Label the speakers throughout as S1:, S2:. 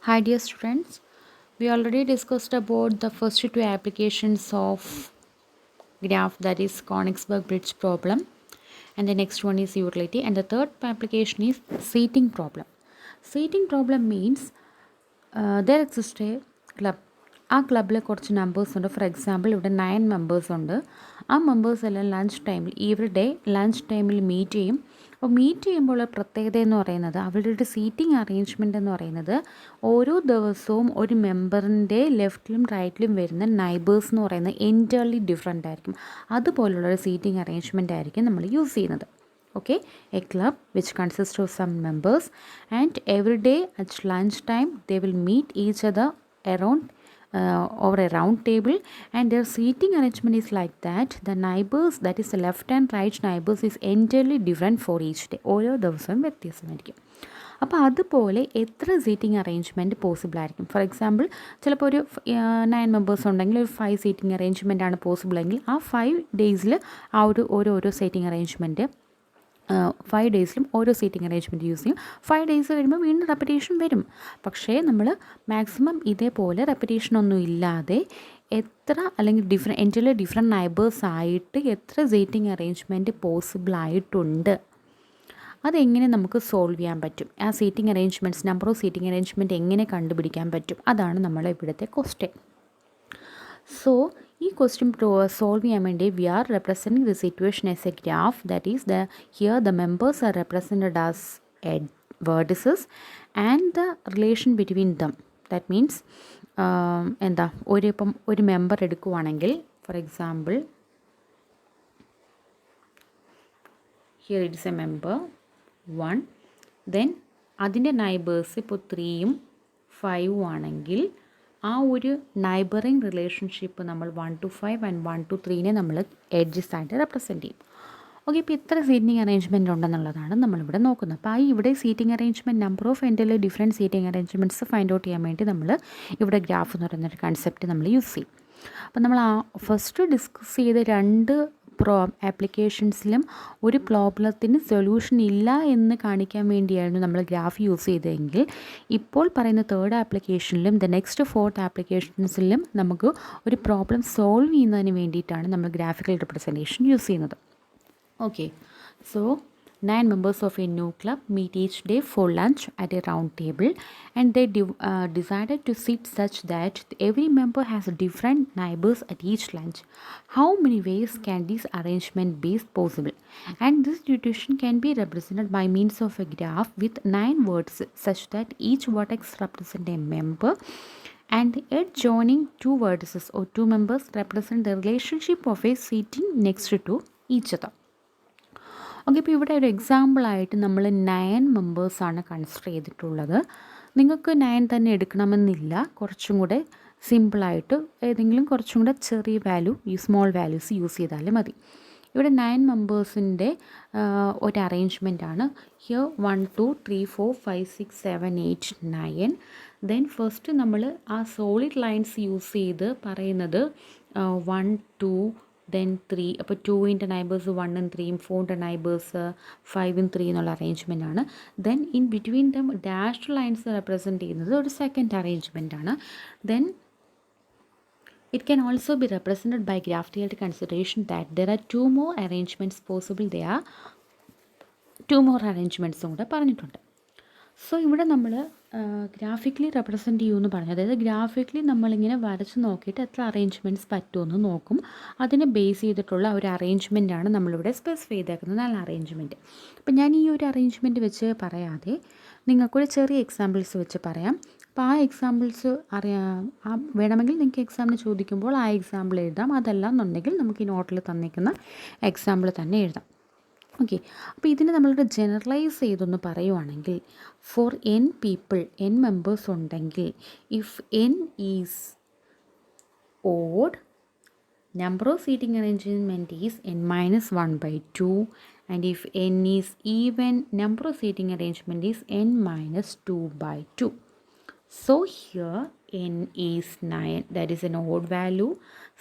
S1: Hi dear students, we already discussed about the first two applications of graph, that is Konigsberg bridge problem, and the next one is utility, and the third application is seating problem. Seating problem means there exists a club. ആ ക്ലബിൽ കുറച്ച് numbers ഉണ്ട്. For example ഇവിടെ 9 members ഉണ്ട്. ആ members എല്ലാം lunch ടൈമിൽ day lunch ടൈമിൽ മീറ്റ് ചെയ്യും. അപ്പോൾ മീറ്റ് ചെയ്യുമ്പോൾ പ്രത്യേകത എന്ന് പറയുന്നത് അവരുടെ സീറ്റിംഗ് അറേഞ്ച്മെൻ്റ് എന്ന് പറയുന്നത് ഓരോ ദിവസവും ഒരു മെമ്പറിൻ്റെ ലെഫ്റ്റിലും റൈറ്റിലും വരുന്ന നൈബേഴ്സ് എന്ന് പറയുന്നത് എൻറ്റയർലി ഡിഫറെൻ്റ് ആയിരിക്കും. അതുപോലുള്ളൊരു സീറ്റിംഗ് അറേഞ്ച്മെൻ്റ് ആയിരിക്കും നമ്മൾ യൂസ് ചെയ്യുന്നത്. Okay, a club which consists of some members, and every day at lunch time they will meet each other around over a round table, and their seating arrangement is like that. The neighbors, that is the left and right neighbors, is entirely different for each day. ഓരോ ദിവസവും വ്യത്യാസമായിരിക്കും. അപ്പോൾ അതുപോലെ എത്ര seating arrangement possible ആയിരിക്കും? For example ചിലപ്പോൾ ഒരു 9 members ഉണ്ടെങ്കിൽ ഒരു 5 സീറ്റിംഗ് അറേഞ്ച്മെൻ്റ് ആണ് പോസിബിൾ എങ്കിൽ ആ 5 ഡേയ്സിൽ ആ ഒരു ഓരോ സീറ്റിംഗ് അറേഞ്ച്മെൻറ്റ് 5 ഡേയ്സിലും ഓരോ സീറ്റിംഗ് അറേഞ്ച്മെൻറ്റ് യൂസ് ചെയ്യും. 5 ഡേയ്സ് കഴിയുമ്പോൾ വീണ്ടും റെപ്പറ്റേഷൻ വരും. പക്ഷേ നമ്മൾ മാക്സിമം ഇതേപോലെ റെപ്പറ്റേഷനൊന്നും ഇല്ലാതെ എത്ര അല്ലെങ്കിൽ എൻറ്റയർലി ഡിഫറെൻറ്റ് നൈബേഴ്സ് ആയിട്ട് എത്ര സീറ്റിംഗ് അറേഞ്ച്മെൻറ്റ് പോസിബിൾ ആയിട്ടുണ്ട്, അതെങ്ങനെ നമുക്ക് സോൾവ് ചെയ്യാൻ പറ്റും, ആ seating arrangements number of seating arrangement എങ്ങനെ കണ്ടുപിടിക്കാൻ പറ്റും, അതാണ് നമ്മളെ ഇവിടുത്തെ ക്വസ്റ്റ്യൻ. സോ ഈ ക്വസ്റ്റ്യൻ സോൾവ് ചെയ്യാൻ വേണ്ടി we are representing the situation as a graph. That is here the members are represented as vertices and the relation between them. That means ഇപ്പം ഒരു മെമ്പർ എടുക്കുവാണെങ്കിൽ for example here it is a member 1, then അതിൻ്റെ neighbours ഇപ്പോൾ 3ഉം 5ഉം ആണെങ്കിൽ ആ ഒരു neighbouring relationship നമ്മൾ 1 to 5 ആൻഡ് 1 to 3നെ നമ്മൾ എഡ്ജസ് ആയിട്ട് റെപ്രസെൻറ്റ് ചെയ്യും. ഓക്കെ, ഇപ്പോൾ ഇത്ര സീറ്റിംഗ് അറേഞ്ച്മെൻറ്റ് ഉണ്ടെന്നുള്ളതാണ് നമ്മളിവിടെ നോക്കുന്നത്. അപ്പോൾ ഇവിടെ seating arrangement number of entirely different seating arrangements find out ചെയ്യാൻ വേണ്ടി നമ്മൾ ഇവിടെ ഗ്രാഫ് എന്ന് പറയുന്നൊരു കൺസെപ്റ്റ് നമ്മൾ യൂസ് ചെയ്യും. അപ്പോൾ നമ്മൾ ഫസ്റ്റ് ഡിസ്കസ് ചെയ്ത 2 ആപ്ലിക്കേഷൻസിലും ഒരു പ്രോബ്ലത്തിന് സൊല്യൂഷൻ ഇല്ല എന്ന് കാണിക്കാൻ വേണ്ടിയായിരുന്നു നമ്മൾ ഗ്രാഫ് യൂസ് ചെയ്തതെങ്കിൽ ഇപ്പോൾ പറയുന്ന 3rd ആപ്ലിക്കേഷനിലും നെക്സ്റ്റ് 4th ആപ്ലിക്കേഷൻസിലും നമുക്ക് ഒരു പ്രോബ്ലം സോൾവ് ചെയ്യുന്നതിന് വേണ്ടിയിട്ടാണ് നമ്മൾ ഗ്രാഫിക്കൽ റെപ്രസെൻറ്റേഷൻ യൂസ് ചെയ്യുന്നത്. Okay, so 9 members of a new club meet each day for lunch at a round table, and they decided to sit such that every member has different neighbors at each lunch. How many ways can this arrangement be possible? And this situation can be represented by means of a graph with 9 vertices such that each vertex represents a member, and the edge joining 2 vertices or 2 members represent the relationship of a sitting next to each other. Okay, ഇപ്പോൾ ഇവിടെ ഒരു എക്സാമ്പിളായിട്ട് നമ്മൾ 9 മെമ്പേഴ്സാണ് consider ചെയ്തിട്ടുള്ളത്. നിങ്ങൾക്ക് 9 തന്നെ എടുക്കണമെന്നില്ല, കുറച്ചും കൂടെ സിമ്പിളായിട്ട് ഏതെങ്കിലും കുറച്ചും കൂടെ ചെറിയ വാല്യൂ സ്മോൾ വാല്യൂസ് യൂസ് ചെയ്താലും മതി. ഇവിടെ 9 മെമ്പേഴ്സിൻ്റെ ഒരു അറേഞ്ച്മെൻറ്റാണ്. ഹിയർ 1 2 3 4 5 6 7 8 9. ദെൻ ഫസ്റ്റ് നമ്മൾ ആ സോളിഡ് ലൈൻസ് യൂസ് ചെയ്ത് പറയുന്നത് 1 2 ദെൻ 3. അപ്പോൾ 2ൻ്റെ നൈബേഴ്സ് 1ഉം 3ഉം, 4ൻ്റെ നൈബേഴ്സ് 5ഉം 3 എന്നുള്ള അറേഞ്ച്മെൻ്റ് ആണ്. Then in between them dashed lines represent ചെയ്യുന്നത് ഒരു സെക്കൻഡ് അറേഞ്ച്മെൻ്റ് ആണ്. Then it can also be represented by graphical consideration that there are 2 more arrangements possible. There are 2 more arrangements കൂടെ പറഞ്ഞിട്ടുണ്ട്. So ഇവിടെ നമ്മൾ graphically represent ചെയ്യുമെന്ന് പറഞ്ഞു. അതായത് ഗ്രാഫിക്കലി നമ്മളിങ്ങനെ വരച്ച് നോക്കിയിട്ട് എത്ര അറേഞ്ച്മെൻറ്റ്സ് പറ്റുമെന്ന് നോക്കും. അതിനെ ബേസ് ചെയ്തിട്ടുള്ള ഒരു അറേഞ്ച്മെൻറ്റാണ് നമ്മളിവിടെ സ്പെസിഫൈ ചെയ്തേക്കുന്നത്, നല്ല അറേഞ്ച്മെൻറ്റ്. അപ്പം ഞാൻ ഈ ഒരു അറേഞ്ച്മെൻറ്റ് വെച്ച് പറയാതെ നിങ്ങൾക്കൊരു ചെറിയ എക്സാമ്പിൾസ് വെച്ച് പറയാം. അപ്പോൾ ആ എക്സാമ്പിൾസ് വേണമെങ്കിൽ നിങ്ങൾക്ക് എക്സാമിന് ചോദിക്കുമ്പോൾ ആ എക്സാമ്പിൾ എഴുതാം. അതല്ല എന്നുണ്ടെങ്കിൽ നമുക്ക് ഈ നോട്ടിൽ തന്നിരിക്കുന്ന എക്സാമ്പിൾ തന്നെ എഴുതാം. ഓക്കെ, അപ്പോൾ ഇതിന് നമ്മളുടെ ജനറലൈസ് ചെയ്തൊന്ന് പറയുവാണെങ്കിൽ ഫോർ n മെമ്പേഴ്സ് ഉണ്ടെങ്കിൽ if n is odd, number of seating arrangement is n-1/2, and if n is even, number of seating arrangement is n-2/2. So here n is 9, that is an odd value.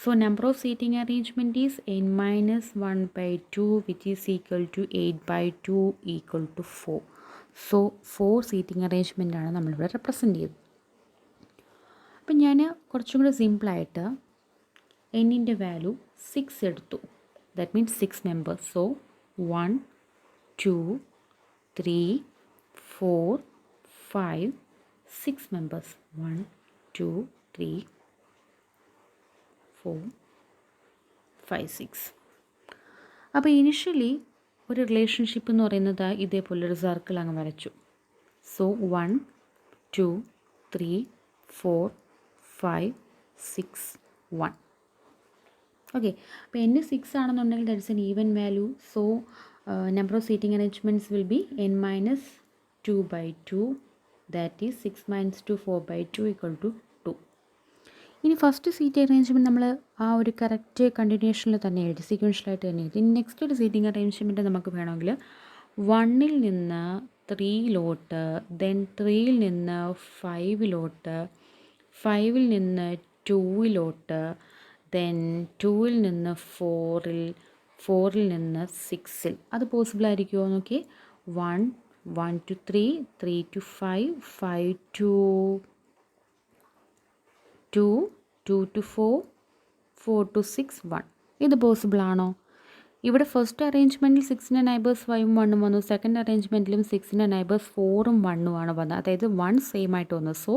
S1: So number of seating arrangement is n-1/2, which is equal to 8/2 equal to 4. So 4 seating arrangement ആണ് നമ്മളിവിടെ represent ചെയ്തത്. അപ്പം ഞാൻ കുറച്ചും കൂടെ സിമ്പിളായിട്ട് എന്നിൻ്റെ value 6 എടുത്തു. That means 6 members. So 1 2 3 4 5 6 members. 1 2 3 4 5 6. അപ്പോൾ ഇനിഷ്യലി ഒരു റിലേഷൻഷിപ്പ് എന്ന് പറയുന്നത് ഇതേപോലൊരു സർക്കിൾ അങ്ങ് വരച്ചു. സോ 1 2 3 4 5 6 1. ഓക്കെ, അപ്പോൾ n 6 ആണെന്നുണ്ടെങ്കിൽ that is an even value. So number of seating arrangements will be n minus 2/2. That is 6 minus 2 4/2 equal to 2. ഇനി ഫസ്റ്റ് സീറ്റ് അറേഞ്ച്മെൻറ്റ് നമ്മൾ ആ ഒരു കറക്റ്റ് കണ്ടിന്യൂഷനിൽ തന്നെ എഴുതി, സീക്വൻഷ്യലായിട്ട് തന്നെ എഴുതി. ഇനി നെക്സ്റ്റ് ഒരു സീറ്റിംഗ് അറേഞ്ച്മെൻറ്റ് നമുക്ക് വേണമെങ്കിൽ 1ൽ നിന്ന് 3 ദെൻ 3ൽ നിന്ന് 5 5ൽ നിന്ന് 2 ദെൻ 2ൽ നിന്ന് 4ൽ നിന്ന് 6. അത് പോസിബിൾ ആയിരിക്കുമോ നോക്കി. 1 1 to 3 3 to 5 5 to 2 2 to 4 4 to 6 1. ഇത് പോസിബിൾ ആണോ? ഇവിടെ ഫസ്റ്റ് അറേഞ്ച്മെൻറ്റിൽ 6ൻ്റെ നൈബേഴ്സ് 5ഉം 1ഉം വന്നു. സെക്കൻഡ് അറേഞ്ച്മെൻറ്റിലും 6ൻ്റെ നൈബേഴ്സ് 4ഉം 1ഉം ആണ് വന്നത്. അതായത് 1 സെയിം ആയിട്ട് വന്നു. സോ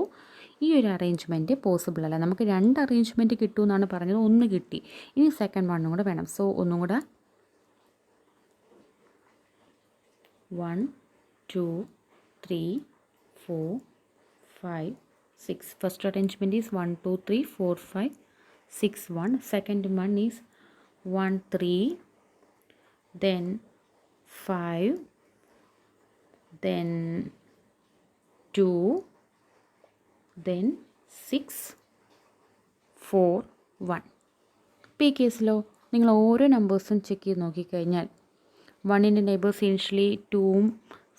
S1: ഈ ഒരു അറേഞ്ച്മെൻറ്റ് പോസിബിൾ അല്ല. നമുക്ക് 2 അറേഞ്ച്മെൻറ്റ് കിട്ടുമെന്നാണ് പറഞ്ഞത്, 1 കിട്ടി. ഇനി സെക്കൻഡ് 1ഉം കൂടെ വേണം. സോ ഒന്നും കൂടെ 1 2 3 4 5 6. First arrangement is 1 2 3 4 5 6 1. Second one is 1 3 then 5 then 2 then 6 4 1. ഇപ്പോൾ ഈ കേസിലോ നിങ്ങൾ ഓരോ നമ്പേഴ്സും ചെക്ക് ചെയ്ത് നോക്കിക്കഴിഞ്ഞാൽ 1ൻ്റെ നൈബേഴ്സ് ഇനിഷ്യലി 2ഉം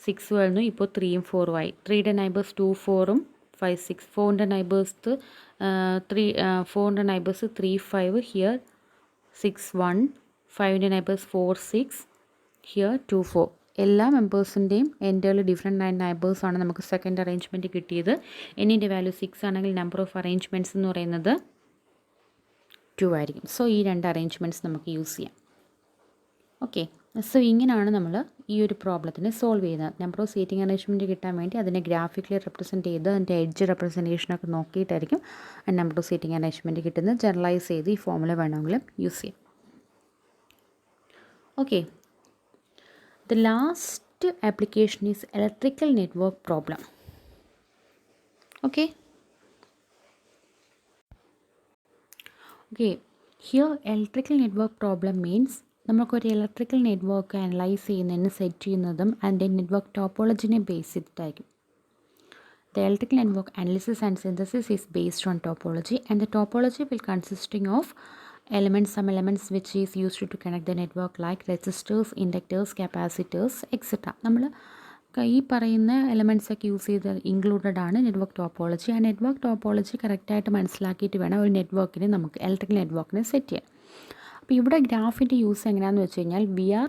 S1: 6ഉം ആയിരുന്നു. ഇപ്പോൾ 3ഉം 4ഉം ആയി. 3യുടെ നൈബേഴ്സ് 2 4ഉം 5 6. 4ൻ്റെ നൈബേഴ്സ് 4ൻ്റെ നൈബേഴ്സ് 3 5 ഹിയർ 6 1. 5ൻ്റെ നൈബേഴ്സ് 4 6 ഹിയർ 2 4. എല്ലാ മെമ്പേഴ്സിൻ്റെയും എൻ്റേർലി ഡിഫറെൻ്റ് ആയ നൈബേഴ്സാണ് നമുക്ക് സെക്കൻഡ് അറേഞ്ച്മെൻറ്റ് കിട്ടിയത്. എന്നിൻ്റെ വാല്യൂ 6 ആണെങ്കിൽ നമ്പർ ഓഫ് അറേഞ്ച്മെൻറ്റ്സ് എന്ന് പറയുന്നത് 2 ആയിരിക്കും. സോ ഈ 2 അറേഞ്ച്മെൻറ്റ്സ് നമുക്ക് യൂസ് ചെയ്യാം. ഓക്കെ, സോ ഇങ്ങനെയാണ് നമ്മൾ ഈ ഒരു പ്രോബ്ലത്തിന് സോൾവ് ചെയ്യുന്നത്. നമ്പർ ഓഫ് സീറ്റിംഗ് അറേഞ്ച്മെൻറ്റ് കിട്ടാൻ വേണ്ടി അതിനെ ഗ്രാഫിക്കലി റെപ്രസെൻറ്റ് ചെയ്ത് അതിൻ്റെ എഡ്ജ് റെപ്രസെൻറ്റേഷനൊക്കെ നോക്കിയിട്ടായിരിക്കും നമ്പർ ഓഫ് സീറ്റിംഗ് അറേഞ്ച്മെൻറ്റ് കിട്ടുന്നത്. ജനറലൈസ് ചെയ്ത് ഈ ഫോമുല വേണമെങ്കിലും യൂസ് ചെയ്യാം. Okay, the last application is electrical network problem. Okay, here electrical network problem means നമുക്കൊരു ഇലക്ട്രിക്കൽ നെറ്റ്വർക്ക് അനലൈസ് ചെയ്യുന്നതിന് സെറ്റ് ചെയ്യുന്നതും അതിൻ്റെ നെറ്റ്വർക്ക് ടോപ്പോളജിനെ ബേസ് ചെയ്തിട്ടായിരിക്കും. The electrical network analysis and synthesis is based on topology and the topology will consisting of some elements which is used to connect the network like resistors, inductors, capacitors, etc. നമ്മൾ ഈ പറയുന്ന എലമെൻറ്റ്സൊക്കെ use ചെയ്ത് included ആണ് network topology. ആ network topology കറക്റ്റായിട്ട് മനസ്സിലാക്കിയിട്ട് വേണം ഒരു നെറ്റ്വർക്കിനെ നമുക്ക് ഇലക്ട്രിക്കൽ നെറ്റ്വർക്കിനെ സെറ്റ് ചെയ്യാൻ. അപ്പോൾ ഇവിടെ ഗ്രാഫിൻ്റെ യൂസ് എങ്ങനെയാണെന്ന് വെച്ച് കഴിഞ്ഞാൽ we are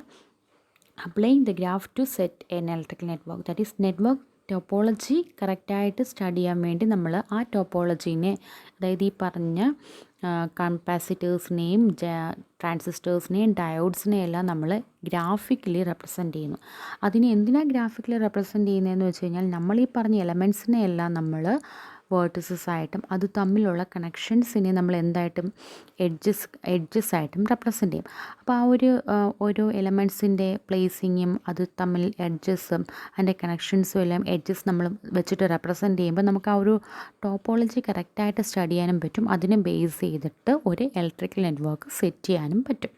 S1: applying the graph to set an electrical network. That is network topology കറക്റ്റായിട്ട് സ്റ്റഡി ചെയ്യാൻ വേണ്ടി നമ്മൾ ആ ടോപ്പോളജീനെ, അതായത് ഈ പറഞ്ഞ കപ്പാസിറ്റേഴ്സിനെയും ട്രാൻസിസ്റ്റേഴ്സിനെയും ഡയോഡ്സിനെയും എല്ലാം നമ്മൾ ഗ്രാഫിക്കലി റെപ്രസെൻറ്റ് ചെയ്യുന്നു. അതിനെ എന്തിനാണ് ഗ്രാഫിക്കലി റെപ്രസെൻറ്റ് ചെയ്യുന്നതെന്ന് വെച്ച് കഴിഞ്ഞാൽ നമ്മൾ ഈ പറഞ്ഞ എലമെൻറ്റ്സിനെ എല്ലാം നമ്മൾ വേർട്ടിസസ് ആയിട്ടും അത് തമ്മിലുള്ള കണക്ഷൻസിനെ നമ്മൾ എന്തായിട്ടും എഡ്ജസ് ആയിട്ടും റെപ്രസെൻറ്റ് ചെയ്യും. അപ്പോൾ ആ ഒരു ഓരോ എലമെൻറ്റ്സിൻ്റെ പ്ലേസിങ്ങും അത് തമ്മിൽ എഡ്ജസും അതിൻ്റെ കണക്ഷൻസും എല്ലാം എഡ്ജസ് നമ്മൾ വെച്ചിട്ട് റെപ്രസെൻറ്റ് ചെയ്യുമ്പോൾ നമുക്ക് ആ ഒരു ടോപ്പോളജി കറക്റ്റായിട്ട് സ്റ്റഡി ചെയ്യാനും പറ്റും. അതിനെ ബേസ് ചെയ്തിട്ട് ഒരു ഇലക്ട്രിക്കൽ നെറ്റ്വർക്ക് സെറ്റ് ചെയ്യാനും പറ്റും.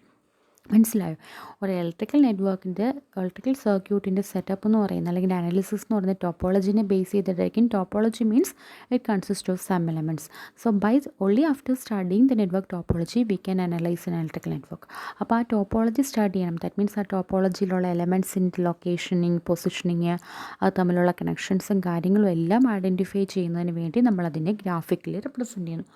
S1: മനസ്സിലായോ? ഒരു ഇലക്ട്രിക്കൽ നെറ്റ്വർക്കിൻ്റെ ഇലക്ട്രിക്കൽ സർക്യൂട്ടിൻ്റെ സെറ്റപ്പ് എന്ന് പറയുന്നത് അല്ലെങ്കിൽ അനാലിസിസ് എന്ന് പറയുന്നത് ടോപ്പോളജിനെ ബേസ് ചെയ്തിട്ടായിരിക്കും. Topology means it consist of some elements. So by only after studying the network topology we can analyse an electrical network. അപ്പോൾ ആ ടോപ്പോളജി സ്റ്റഡി ചെയ്യണം. ദാറ്റ് മീൻസ് ആ ടോപ്പോളജിയിലുള്ള എലമെൻറ്റ്സിൻ്റെ ലൊക്കേഷനിങ്, പൊസിഷനിങ്, അത് തമ്മിലുള്ള കണക്ഷൻസും കാര്യങ്ങളും എല്ലാം ഐഡൻറ്റിഫൈ ചെയ്യുന്നതിന് വേണ്ടി നമ്മളതിനെ ഗ്രാഫിക്കലി റെപ്രസെൻറ്റ് ചെയ്യുന്നു.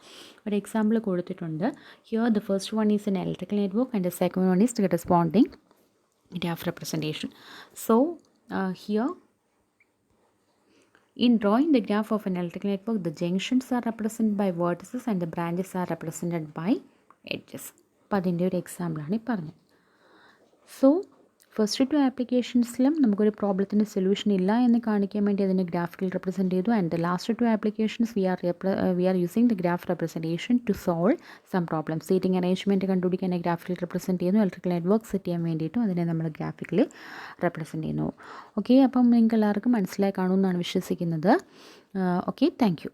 S1: ഒരു എക്സാമ്പിൾ കൊടുത്തിട്ടുണ്ട്. Here the first one is N electrical network and the second one is the corresponding graph representation. So here In drawing the graph of an electrical network, the junctions are represented by vertices and the branches are represented by edges. അപ്പോൾ അതിൻ്റെ ഒരു എക്സാമ്പിളാണ് ഈ പറഞ്ഞത്. So first to ആപ്ലിക്കേഷൻസിലും നമുക്കൊരു പ്രോബ്ലത്തിൻ്റെ solution ഇല്ല എന്ന് കാണിക്കാൻ വേണ്ടി അതിനെ ഗ്രാഫിക്കൽ റെപ്രസെൻറ്റ് ചെയ്തു. And the last two applications we are using the graph representation to solve some problem. Seating arrangement കണ്ടുപിടിക്കാൻ ഗ്രാഫിക്കൽ റെപ്രസെൻറ്റ് ചെയ്യുന്നു. ഇലക്ട്രിക്കൽ നെറ്റ്വർക്ക് സെറ്റ് ചെയ്യാൻ വേണ്ടിയിട്ടും അതിനെ നമ്മൾ ഗ്രാഫിക്കലി റെപ്രസെൻറ്റ് ചെയ്യുന്നു. ഓക്കെ, അപ്പം നിങ്ങൾക്ക് എല്ലാവർക്കും മനസ്സിലായി കാണുമെന്നാണ് വിശ്വസിക്കുന്നത്. Okay, thank you.